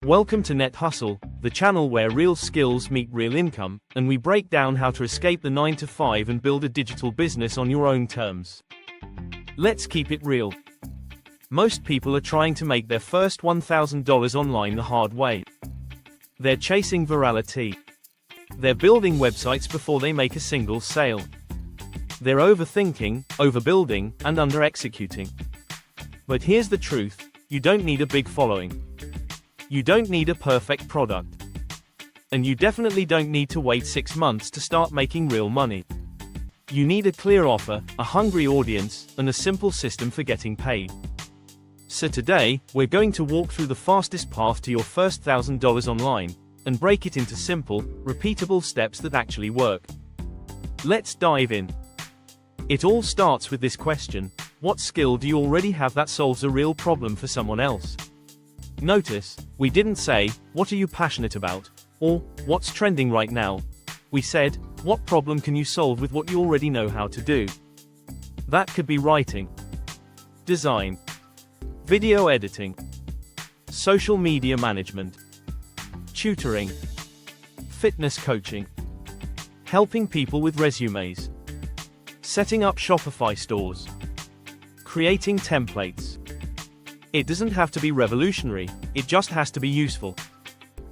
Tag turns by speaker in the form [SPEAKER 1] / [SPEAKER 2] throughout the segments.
[SPEAKER 1] Welcome to Net Hustle, the channel where real skills meet real income, and we break down how to escape the 9-to-5 and build a digital business on your own terms. Let's keep it real. Most people are trying to make their first $1,000 online the hard way. They're chasing virality. They're building websites before they make a single sale. They're overthinking, overbuilding, and under-executing. But here's the truth: you don't need a big following. You don't need a perfect product. And you definitely don't need to wait 6 months to start making real money. You need a clear offer, a hungry audience, and a simple system for getting paid. So today, we're going to walk through the fastest path to your first $1,000 online, and break it into simple, repeatable steps that actually work. Let's dive in. It all starts with this question: what skill do you already have that solves a real problem for someone else? Notice, we didn't say, what are you passionate about? Or, what's trending right now? We said, what problem can you solve with what you already know how to do? That could be writing, design, video editing, social media management, tutoring, fitness coaching, helping people with resumes, setting up Shopify stores, creating templates. It doesn't have to be revolutionary, it just has to be useful.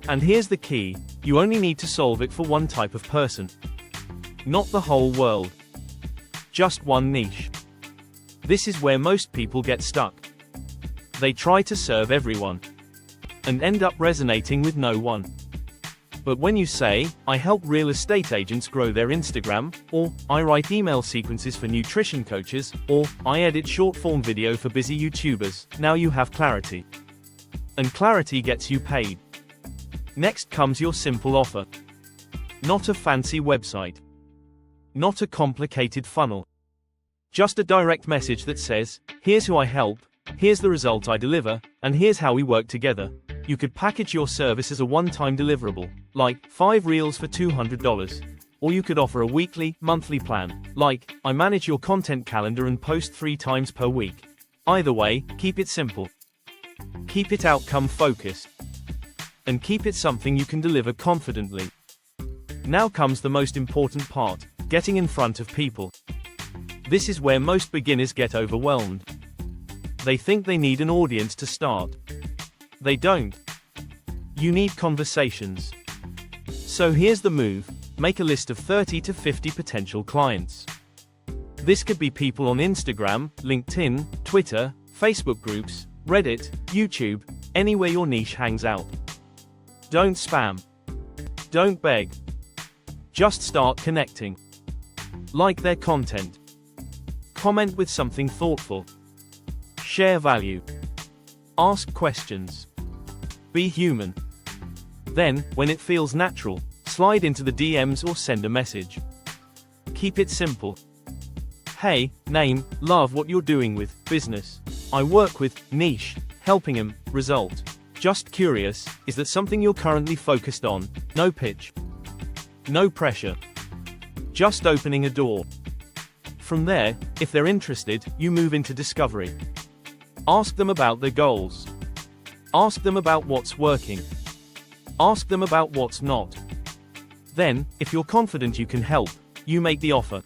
[SPEAKER 1] And here's the key: you only need to solve it for one type of person. Not the whole world. Just one niche. This is where most people get stuck. They try to serve everyone, and end up resonating with no one. But when you say, I help real estate agents grow their Instagram, or I write email sequences for nutrition coaches, or I edit short-form video for busy YouTubers, now you have clarity. And clarity gets you paid. Next comes your simple offer. Not a fancy website. Not a complicated funnel. Just a direct message that says, here's who I help, here's the result I deliver, and here's how we work together. You could package your service as a one-time deliverable, like 5 reels for $200. Or you could offer a weekly, monthly plan, like I manage your content calendar and post 3 times per week. Either way, keep it simple. Keep it outcome focused. And keep it something you can deliver confidently. Now comes the most important part: getting in front of people. This is where most beginners get overwhelmed. They think they need an audience to start. They don't. You need conversations. So here's the move: make a list of 30 to 50 potential clients. This could be people on Instagram, LinkedIn, Twitter, Facebook groups, Reddit, YouTube, anywhere your niche hangs out. Don't spam. Don't beg. Just start connecting. Like their content. Comment with something thoughtful. Share value. Ask questions. Be human. Then, when it feels natural, slide into the DMs or send a message. Keep it simple. Hey, name, love what you're doing with, business. I work with, niche, helping him, result. Just curious, is that something you're currently focused on? No pitch. No pressure. Just opening a door. From there, if they're interested, you move into discovery. Ask them about their goals. Ask them about what's working. Ask them about what's not. Then, if you're confident you can help, you make the offer.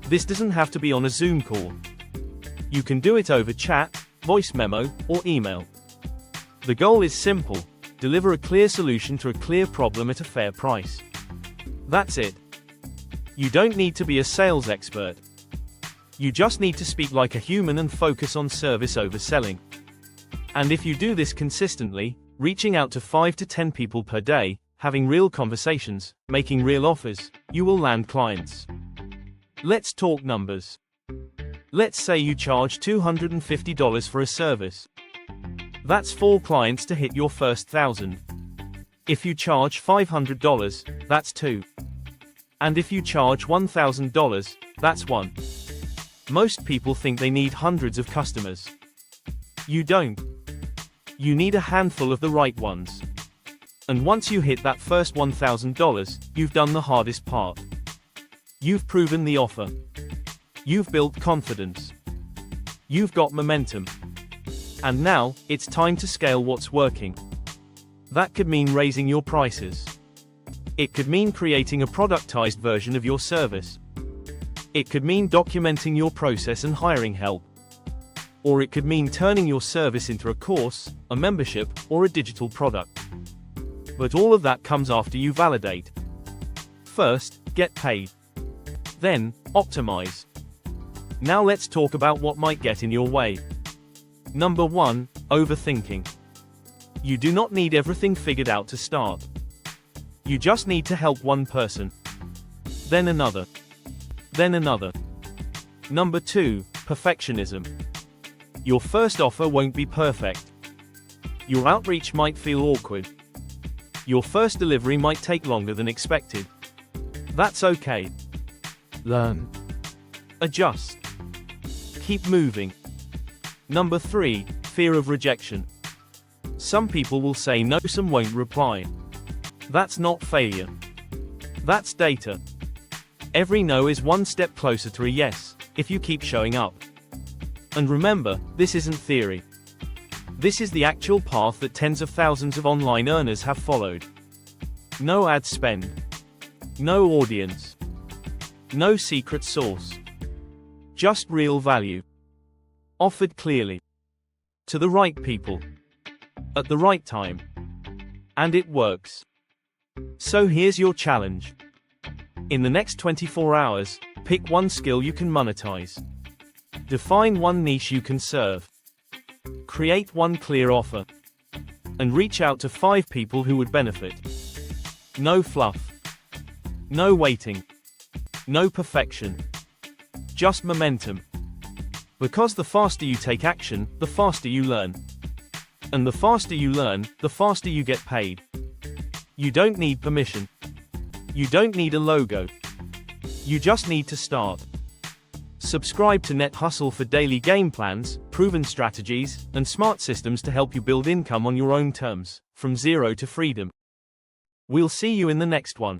[SPEAKER 1] This doesn't have to be on a Zoom call. You can do it over chat, voice memo, or email. The goal is simple: deliver a clear solution to a clear problem at a fair price. That's it. You don't need to be a sales expert. You just need to speak like a human and focus on service over selling. And if you do this consistently, reaching out to 5 to 10 people per day, having real conversations, making real offers, you will land clients. Let's talk numbers. Let's say you charge $250 for a service. That's 4 clients to hit your first 1,000. If you charge $500, that's 2. And if you charge $1,000, that's 1. Most people think they need hundreds of customers. You don't. You need a handful of the right ones. And once you hit that first $1,000, you've done the hardest part. You've proven the offer. You've built confidence. You've got momentum. And now, it's time to scale what's working. That could mean raising your prices. It could mean creating a productized version of your service. It could mean documenting your process and hiring help. Or it could mean turning your service into a course, a membership, or a digital product. But all of that comes after you validate. First, get paid. Then, optimize. Now let's talk about what might get in your way. Number 1, overthinking. You do not need everything figured out to start. You just need to help one person. Then another. Then another. Number 2, perfectionism. Your first offer won't be perfect. Your outreach might feel awkward. Your first delivery might take longer than expected. That's okay. Learn. Adjust. Keep moving. Number 3, fear of rejection. Some people will say no, some won't reply. That's not failure. That's data. Every no is one step closer to a yes, if you keep showing up. And remember, this isn't theory. This is the actual path that tens of thousands of online earners have followed. No ad spend. No audience. No secret sauce. Just real value. Offered clearly. To the right people. At the right time. And it works. So here's your challenge. In the next 24 hours, pick one skill you can monetize. Define one niche you can serve. Create one clear offer. And reach out to 5 people who would benefit. No fluff. No waiting. No perfection. Just momentum. Because the faster you take action, the faster you learn. And the faster you learn, the faster you get paid. You don't need permission. You don't need a logo. You just need to start. Subscribe to Net Hustle for daily game plans, proven strategies, and smart systems to help you build income on your own terms, from zero to freedom. We'll see you in the next one.